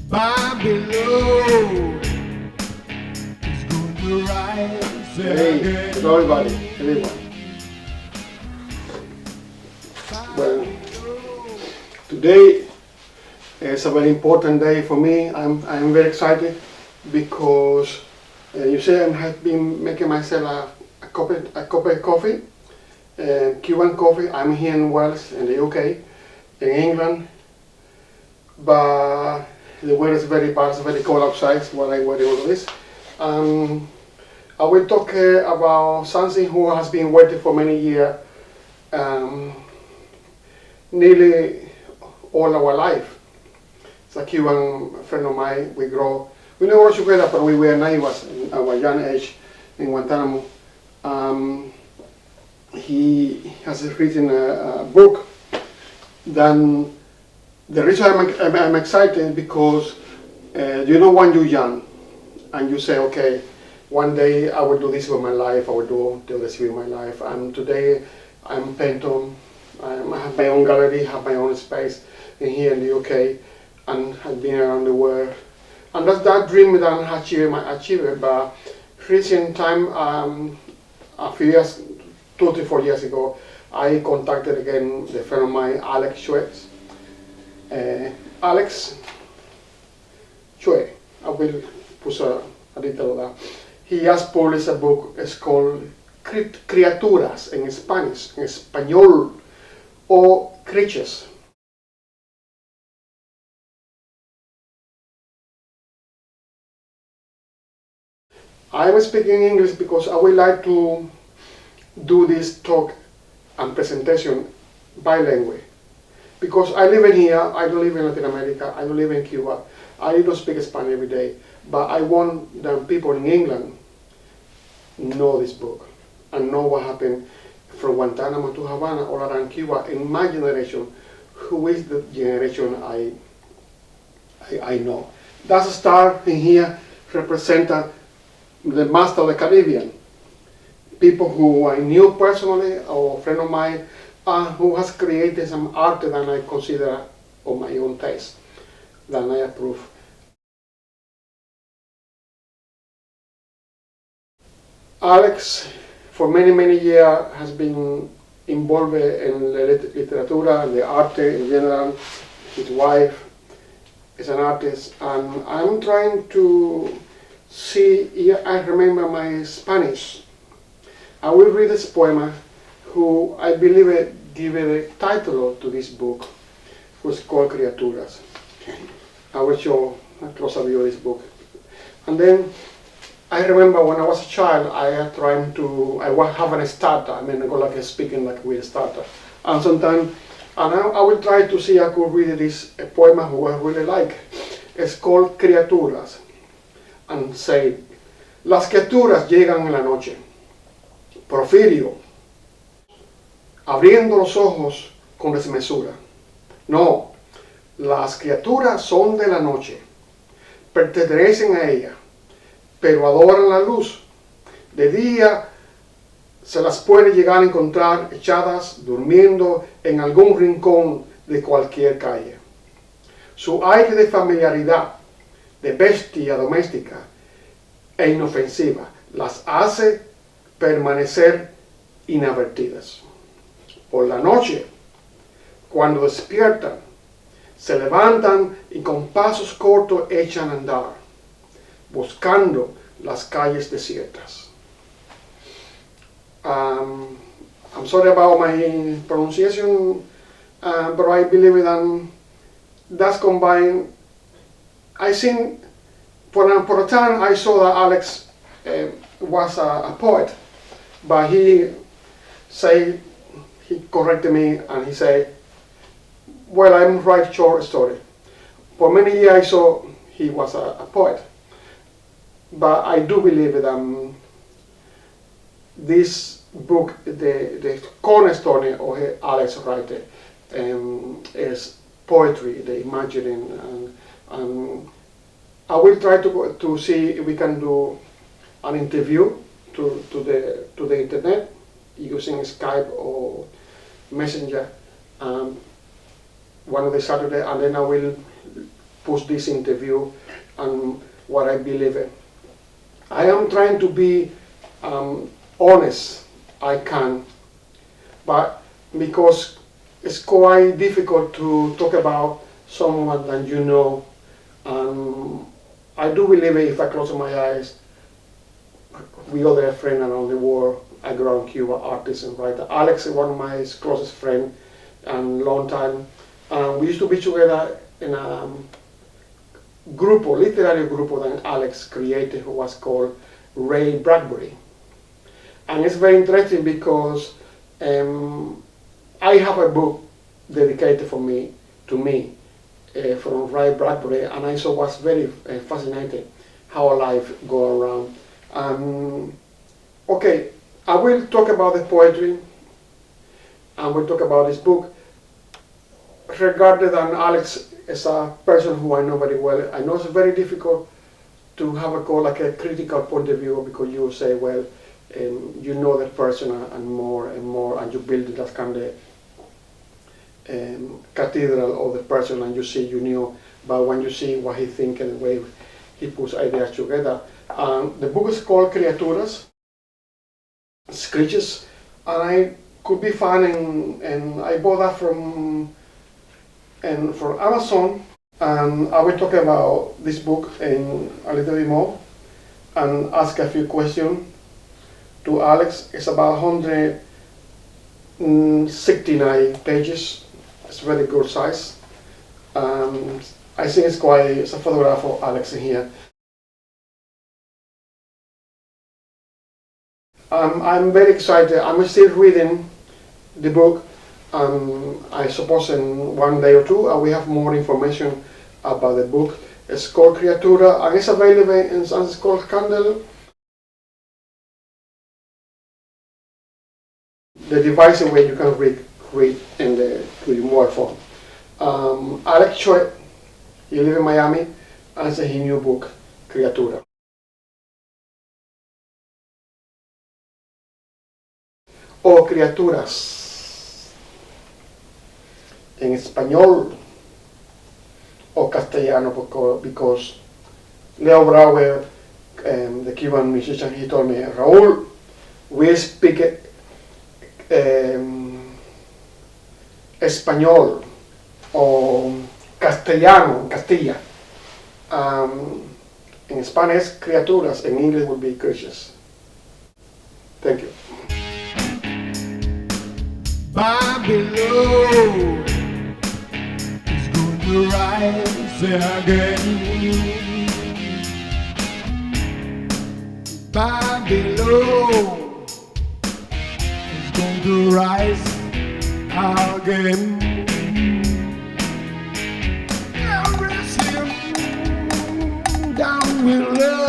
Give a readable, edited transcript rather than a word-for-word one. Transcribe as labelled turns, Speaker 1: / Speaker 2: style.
Speaker 1: Babylon is going to rise
Speaker 2: Hey,
Speaker 1: again.
Speaker 2: hello everybody, everyone. Well, today is a very important day for me. I'm very excited because you see I have been making myself a cup of coffee, Cuban coffee. I'm here in Wales, in the UK, in England, but the weather is very bad. It's very cold outside. While I wear all of this. I will talk about something who has been waiting for many years, nearly all our life. It's a Cuban friend of mine. We never worked together, but we were neighbors in our young age in Guantanamo. He has written a book. Then the reason I'm excited because you know when you're young and you say, okay, one day I will do this with my life, I will do this with my life. And today I'm painter, I have my own gallery, have my own space here in the UK, and have been around the world. And that's that dream that I achieved. But recent time, a few years, 2 to 4 years ago, I contacted again the friend of mine, Alex Schweg. Alex Schweg, I will put a detail of that. He has published a book. It's called Criaturas in Spanish, en español, or Creatures. I'm speaking English because I would like to do this talk and presentation bilingual. Because I live in here, I don't live in Latin America, I don't live in Cuba, I don't speak Spanish every day, but I want the people in England know this book and know what happened from Guantanamo to Havana all around Cuba in my generation, who is the generation I know. That star in here represents the master of the Caribbean, people who I knew personally or a friend of mine who has created some art that I consider of my own taste, that I approve. Alex, for many years, has been involved in the literatura and the art in general. His wife is an artist, and I'm trying to see, I remember my Spanish. I will read this poem, who I believe give the title to this book, which is called Criaturas. I will show a closer view of this book. And then I remember when I was a child, I was having a starter. I mean, I go like speaking like with a starter. And sometimes, I will try to see I could read this poem who I really like. It's called Criaturas. And say, las criaturas llegan en la noche. Porfirio, abriendo los ojos con desmesura. No, las criaturas son de la noche, pertenecen a ella, pero adoran la luz. De día se las puede llegar a encontrar echadas, durmiendo en algún rincón de cualquier calle. Su aire de familiaridad, de bestia doméstica e inofensiva, las hace permanecer inadvertidas. Por la noche, cuando despiertan, se levantan y con pasos cortos echan a andar, buscando las calles desiertas. I'm sorry about my pronunciation, but I believe that that's combined. I think for a time I saw that Alex was a poet, but he corrected me and he said, well, I'm write short story. For many years I saw he was a poet, but I do believe that this book, the cornerstone of Alex writer, is poetry, the imagining, and I will try to see if we can do an interview to the internet using Skype or Messenger one of the Saturday, and then I will push this interview and what I believe in. I am trying to be honest, I can, but because it's quite difficult to talk about someone that you know, I do believe if I close my eyes, we other friends around the world, I grew up in Cuba, artist and writer. Alex is one of my closest friends and long time. We used to be together in a literary group that Alex created, who was called Ray Bradbury. And it's very interesting because I have a book dedicated to me from Ray Bradbury, and I saw was very fascinating how life go around. Okay, I will talk about the poetry, and we'll talk about this book. Regarded than Alex is a person who I know very well, I know it's very difficult to have a call like a critical point of view, because you say, well, you know that person and more, and you build that kind of cathedral of the person, and you knew, but when you see what he thinks and the way he puts ideas together. The book is called Criaturas, Creatures, and I could be found and I bought that from Amazon, and I will talk about this book in a little bit more and ask a few questions to Alex. It's about 169 pages. It's very good size. I think it's a photograph of Alex in here. I'm very excited. I'm still reading the book. I suppose in one day or two we have more information about the book. It's called Criatura, and it's available in it's called Kindle. The device where you can read in the mobile phone. Alex Schweg, he lives in Miami, and it's his new book, Criatura. O Criaturas. En español o castellano, because Leo Brauer, the Cuban musician, he told me, Raul, we speak español o castellano, Castilla. In Spanish, criaturas. In English would be creatures. Thank you.
Speaker 1: Babylon is going to rise again. Babylon is going to rise again. Realism down with love.